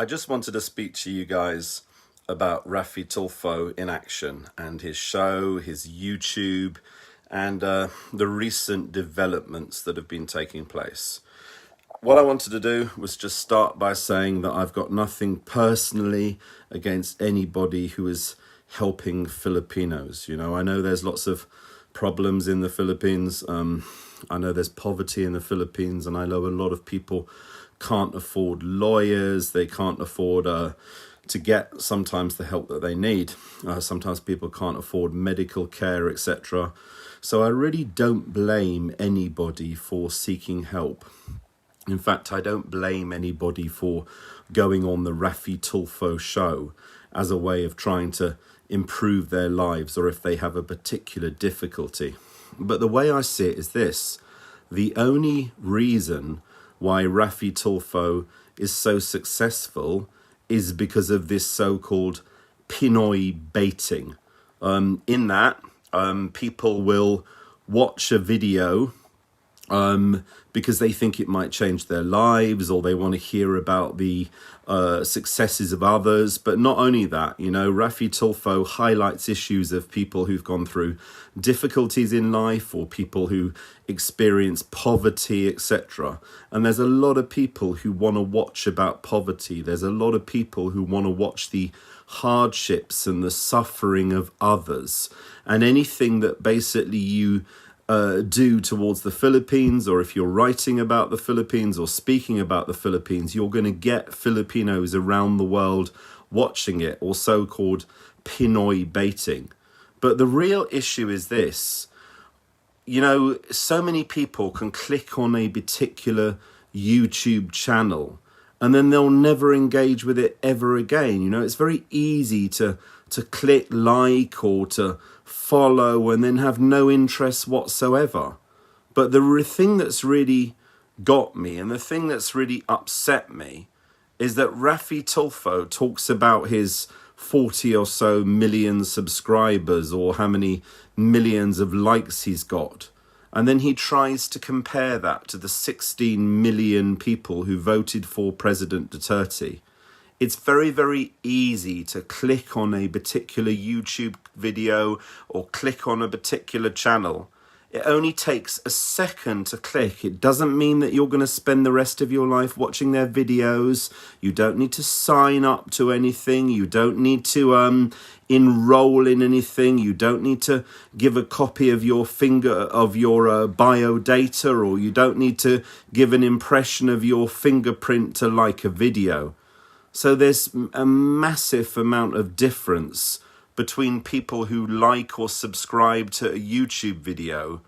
I just wanted to speak to you guys about Raffy Tulfo in action and his show, his YouTube, and the recent developments that have been taking place. What I wanted to do was just start by saying that I've got nothing personally against anybody who is helping Filipinos. You know, I know there's lots of problems in the Philippines. I know there's poverty in the Philippines, and I know a lot of people can't afford lawyers. They can't afford to get sometimes the help that they need. Sometimes people can't afford medical care, etc. So I really don't blame anybody for seeking help. In fact, I don't blame anybody for going on the Raffy Tulfo show as a way of trying to improve their lives or if they have a particular difficulty. But the way I see it is this: the only reason why Raffy Tulfo is so successful is because of this so-called Pinoy baiting. In that, people will watch a video because they think it might change their lives, or they want to hear about the successes of others. But not only that, you know, Raffy Tulfo highlights issues of people who've gone through difficulties in life or people who experience poverty, etc. And there's a lot of people who want to watch about poverty. There's a lot of people who want to watch the hardships and the suffering of others. And anything that basically you do towards the Philippines, or if you're writing about the Philippines or speaking about the Philippines, you're going to get Filipinos around the world watching it, or so-called Pinoy baiting. But the real issue is this: you know, so many people can click on a particular YouTube channel and then they'll never engage with it ever again. You know, it's very easy to click like or to follow and then have no interest whatsoever. But the thing that's really got me and the thing that's really upset me is that Raffy Tulfo talks about his 40 or so million subscribers, or how many millions of likes he's got. And then he tries to compare that to the 16 million people who voted for President Duterte. It's very, very easy to click on a particular YouTube video or click on a particular channel. It only takes a second to click. It doesn't mean that you're going to spend the rest of your life watching their videos. You don't need to sign up to anything. You don't need to enroll in anything. You don't need to give a copy of your bio data, or you don't need to give an impression of your fingerprint to like a video. So there's a massive amount of difference between people who like or subscribe to a YouTube video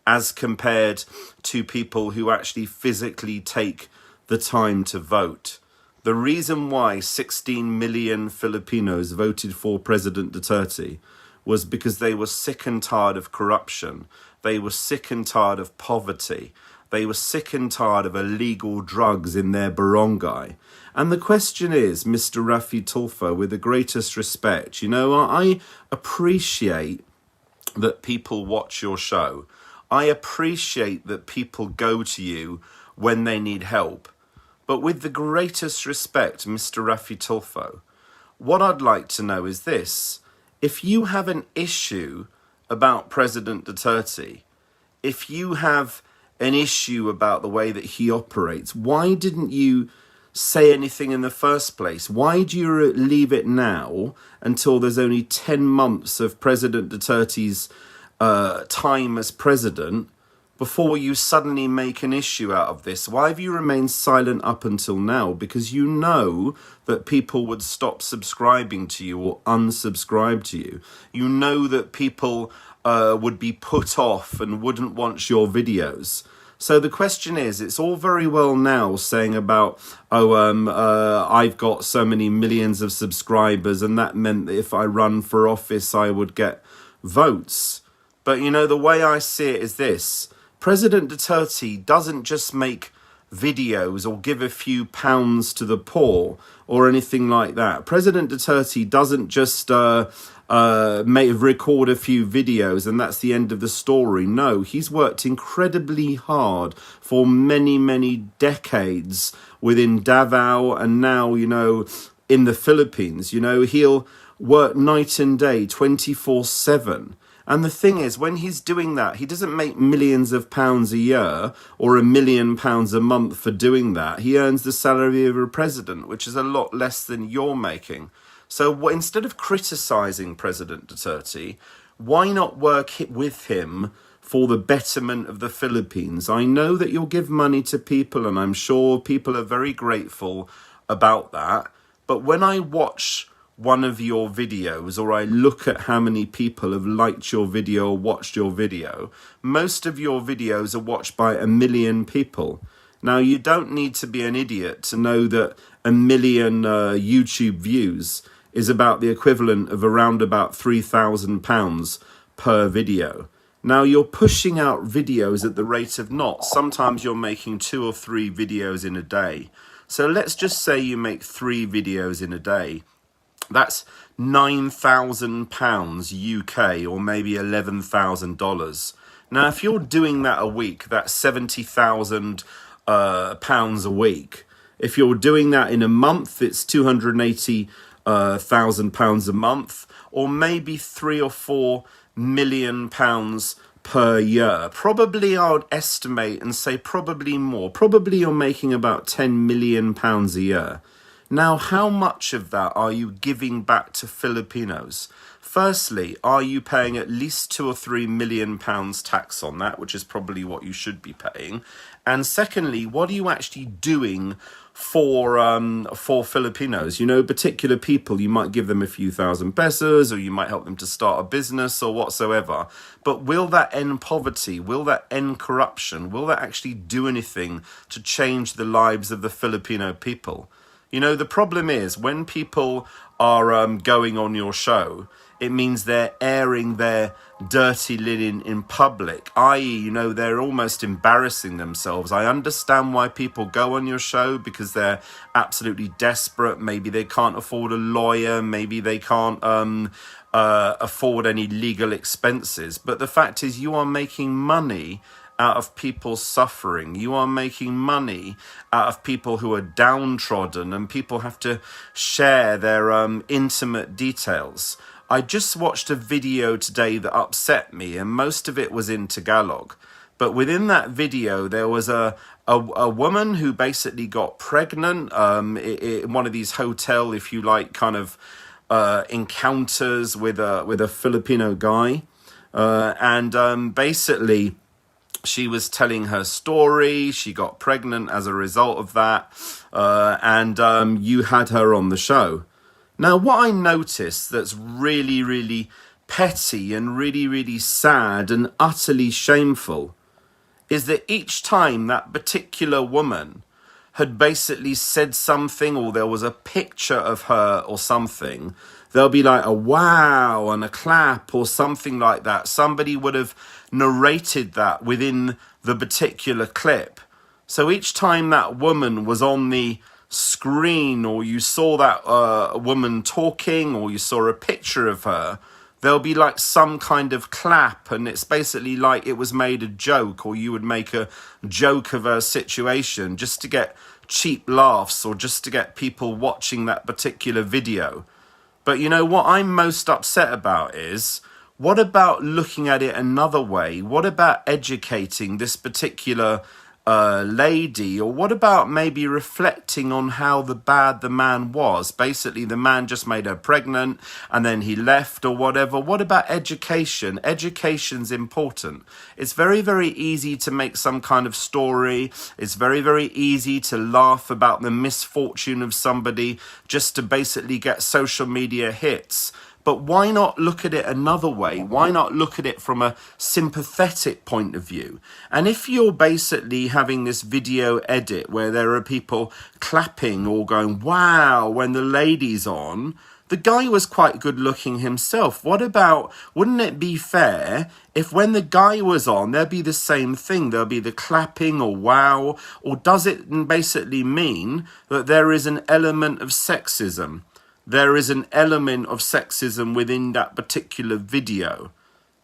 as compared to people who actually physically take the time to vote. The reason why 16 million Filipinos voted for President Duterte was because they were sick and tired of corruption. They were sick and tired of poverty. They were sick and tired of illegal drugs in their barangay. And the question is, Mr. Raffy Tulfo, with the greatest respect, you know, I appreciate that people watch your show. I appreciate that people go to you when they need help. But with the greatest respect, Mr. Raffy Tulfo, what I'd like to know is this: if you have an issue about President Duterte, if you have an issue about the way that he operates, why didn't you say anything in the first place? Why do you leave it now until there's only 10 months of President Duterte's time as president before you suddenly make an issue out of this? Why have you remained silent up until now? Because you know that people would stop subscribing to you or unsubscribe to you. You know that people would be put off and wouldn't watch your videos. So the question is, it's all very well now saying about, I've got so many millions of subscribers and that meant that if I run for office, I would get votes. But, you know, the way I see it is this: President Duterte doesn't just make videos or give a few pounds to the poor or anything like that. President Duterte doesn't just record a few videos and that's the end of the story. No, he's worked incredibly hard for many, many decades within Davao and now, in the Philippines. He'll work night and day, 24/7. And the thing is, when he's doing that, he doesn't make millions of pounds a year or £1 million a month for doing that. He earns the salary of a president, which is a lot less than you're making. So instead of criticising President Duterte, why not work with him for the betterment of the Philippines? I know that you'll give money to people, and I'm sure people are very grateful about that. But when I watch one of your videos, or I look at how many people have liked your video or watched your video, most of your videos are watched by 1 million people. Now, you don't need to be an idiot to know that 1 million YouTube views is about the equivalent of around about £3,000 per video. Now, you're pushing out videos at the rate of knots. Sometimes you're making 2 or 3 videos in a day. So let's just say you make 3 videos in a day. That's £9,000 UK, or maybe $11,000. Now, if you're doing that a week, that's £70,000 pounds a week. If you're doing that in a month, it's £280,000 a month, or maybe 3 or 4 million pounds per year. Probably I would estimate and say probably more. Probably you're making about £10 million a year. Now, how much of that are you giving back to Filipinos? Firstly, are you paying at least 2 or 3 million pounds tax on that, which is probably what you should be paying? And secondly, what are you actually doing for Filipinos? Particular people, you might give them a few thousand pesos, or you might help them to start a business or whatsoever. But will that end poverty? Will that end corruption? Will that actually do anything to change the lives of the Filipino people? The problem is when people are going on your show, it means they're airing their dirty linen in public, i.e., they're almost embarrassing themselves. I understand why people go on your show, because they're absolutely desperate. Maybe they can't afford a lawyer. Maybe they can't afford any legal expenses. But the fact is, you are making money out of people suffering. You are making money out of people who are downtrodden, and people have to share their intimate details. I just watched a video today that upset me, and most of it was in Tagalog. But within that video, there was a woman who basically got pregnant in one of these hotel, if you like, kind of encounters with a Filipino guy. And basically, she was telling her story. She got pregnant as a result of that. And you had her on the show. Now, what I noticed that's really, really petty and really, really sad and utterly shameful is that each time that particular woman had basically said something, or there was a picture of her or something, there'll be like a wow and a clap or something like that. Somebody would have narrated that within the particular clip. So each time that woman was on the screen, or you saw that woman talking, or you saw a picture of her, there'll be like some kind of clap, and it's basically like it was made a joke, or you would make a joke of a situation just to get cheap laughs, or just to get people watching that particular video. But what I'm most upset about is, what about looking at it another way? What about educating this particular lady? Or what about maybe reflecting on how bad the man was? Basically, the man just made her pregnant and then he left or whatever. What about education? Education's important. It's very, very easy to make some kind of story. It's very, very easy to laugh about the misfortune of somebody just to basically get social media hits. But why not look at it another way? Why not look at it from a sympathetic point of view? And if you're basically having this video edit where there are people clapping or going, wow, when the lady's on, The guy was quite good looking himself. What about, wouldn't it be fair if when the guy was on, there'd be the same thing? There'll be the clapping or wow, or does it basically mean that there is an element of sexism? There is an element of sexism within that particular video.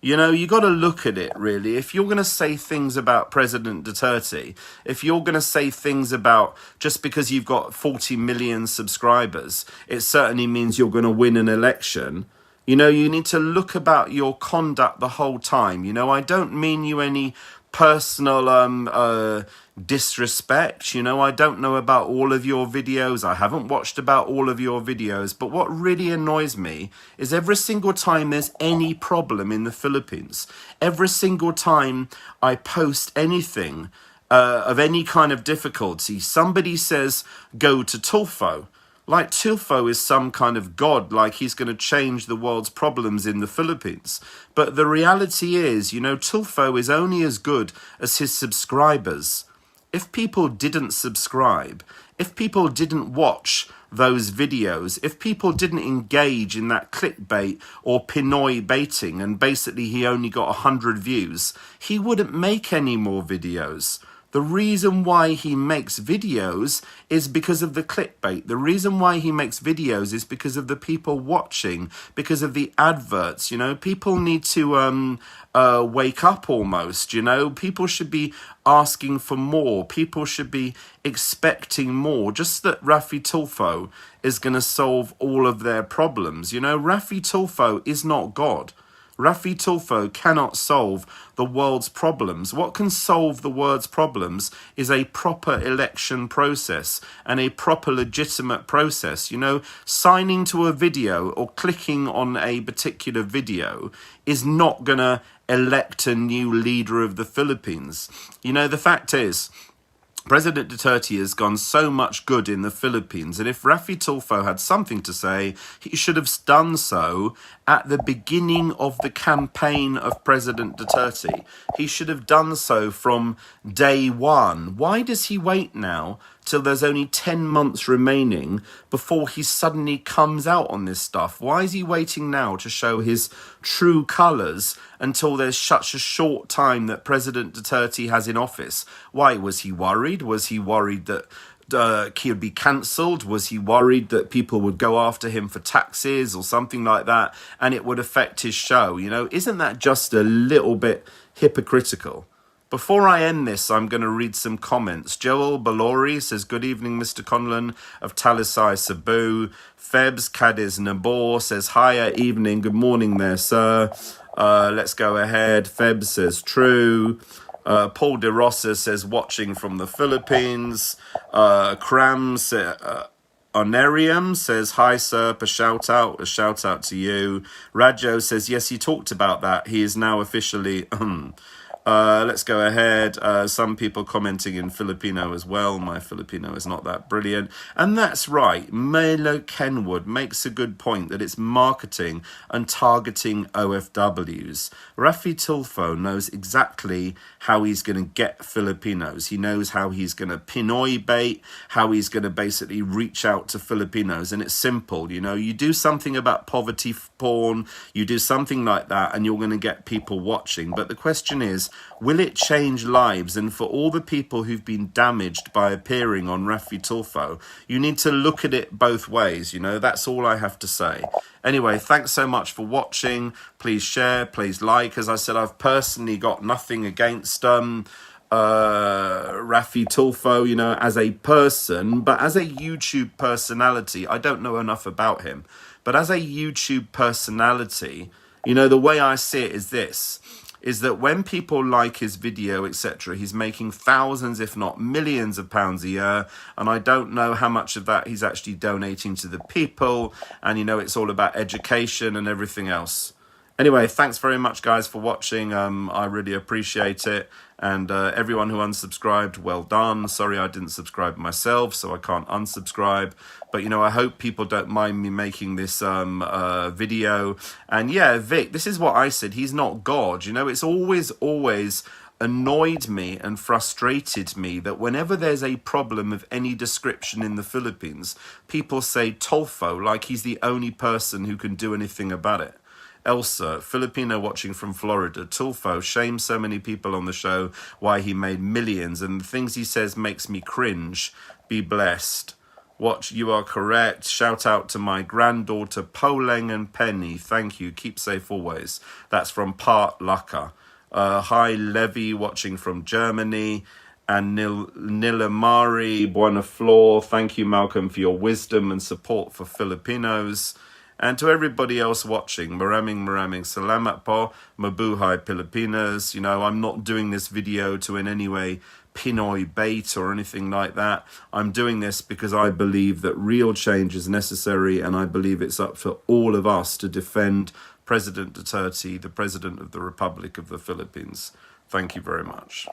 You know, you got to look at it, really. If you're going to say things about President Duterte, if you're going to say things about just because you've got 40 million subscribers, it certainly means you're going to win an election. You know, you need to look about your conduct the whole time. You know, I don't mean you any personal disrespect. You know, I don't know about all of your videos. I haven't watched about all of your videos. But what really annoys me is every single time there's any problem in the Philippines, every single time I post anything of any kind of difficulty, somebody says, go to Tulfo. Like Tulfo is some kind of god, like he's going to change the world's problems in the Philippines. But the reality is, you know, Tulfo is only as good as his subscribers. If people didn't subscribe, if people didn't watch those videos, if people didn't engage in that clickbait or Pinoy baiting, and basically he only got 100 views, he wouldn't make any more videos. The reason why he makes videos is because of the clickbait. The reason why he makes videos is because of the people watching, because of the adverts. You know, people need to wake up almost, you know. People should be asking for more. People should be expecting more. Just that Raffy Tulfo is going to solve all of their problems. You know, Raffy Tulfo is not God. Raffy Tulfo cannot solve the world's problems. What can solve the world's problems is a proper election process and a proper legitimate process. You know, signing to a video or clicking on a particular video is not going to elect a new leader of the Philippines. You know, the fact is, President Duterte has gone so much good in the Philippines, and if Raffy Tulfo had something to say, he should have done so at the beginning of the campaign of President Duterte. He should have done so from day one. Why does he wait now till there's only 10 months remaining before he suddenly comes out on this stuff? Why is he waiting now to show his true colours until there's such a short time that President Duterte has in office? Why? Was he worried? Was he worried that he would be cancelled? Was he worried that people would go after him for taxes or something like that and it would affect his show? You know, isn't that just a little bit hypocritical? Before I end this, I'm going to read some comments. Joel Balori says, good evening, Mr. Conlon of Talisai Cebu. Febs Cadiz Nabor says, hiya, evening, good morning there, sir. Let's go ahead. Febs says, true. Paul De Rosa says, watching from the Philippines. Cram Onerium says, hi, sir, a shout out to you. Rajo says, yes, he talked about that. He is now officially... let's go ahead. Some people commenting in Filipino as well. My Filipino is not that brilliant. And that's right. Melo Kenwood makes a good point that it's marketing and targeting OFWs. Raffy Tulfo knows exactly how he's going to get Filipinos. He knows how he's going to Pinoy bait, how he's going to basically reach out to Filipinos. And it's simple. You know, you do something about poverty porn, you do something like that, and you're going to get people watching. But the question is, will it change lives? And for all the people who've been damaged by appearing on Raffy Tulfo, you need to look at it both ways. You know, that's all I have to say. Anyway, thanks so much for watching. Please share, please like. As I said, I've personally got nothing against Raffy Tulfo, you know, as a person, but as a YouTube personality, I don't know enough about him. But as a YouTube personality, you know, the way I see it is this, is that when people like his video, etc., he's making thousands, if not millions of pounds a year. And I don't know how much of that he's actually donating to the people. And, you know, it's all about education and everything else. Anyway, thanks very much, guys, for watching. I really appreciate it. And everyone who unsubscribed, well done. Sorry I didn't subscribe myself, so I can't unsubscribe. But, you know, I hope people don't mind me making this video. And yeah, Vic, this is what I said. He's not God. You know, it's always annoyed me and frustrated me that whenever there's a problem of any description in the Philippines, people say tulfo like he's the only person who can do anything about it. Elsa, Filipino watching from Florida, Tulfo shames so many people on the show why he made millions, and the things he says makes me cringe. Be blessed. Watch, you are correct. Shout out to my granddaughter Poleng and Penny. Thank you. Keep safe always. That's from Part Laka. Hi Levy watching from Germany. And Nilamari Buena Flor. Thank you, Malcolm, for your wisdom and support for Filipinos. And to everybody else watching, maraming salamat po, mabuhay Pilipinas. You know, I'm not doing this video to in any way Pinoy bait or anything like that. I'm doing this because I believe that real change is necessary, and I believe it's up for all of us to defend President Duterte, the President of the Republic of the Philippines. Thank you very much.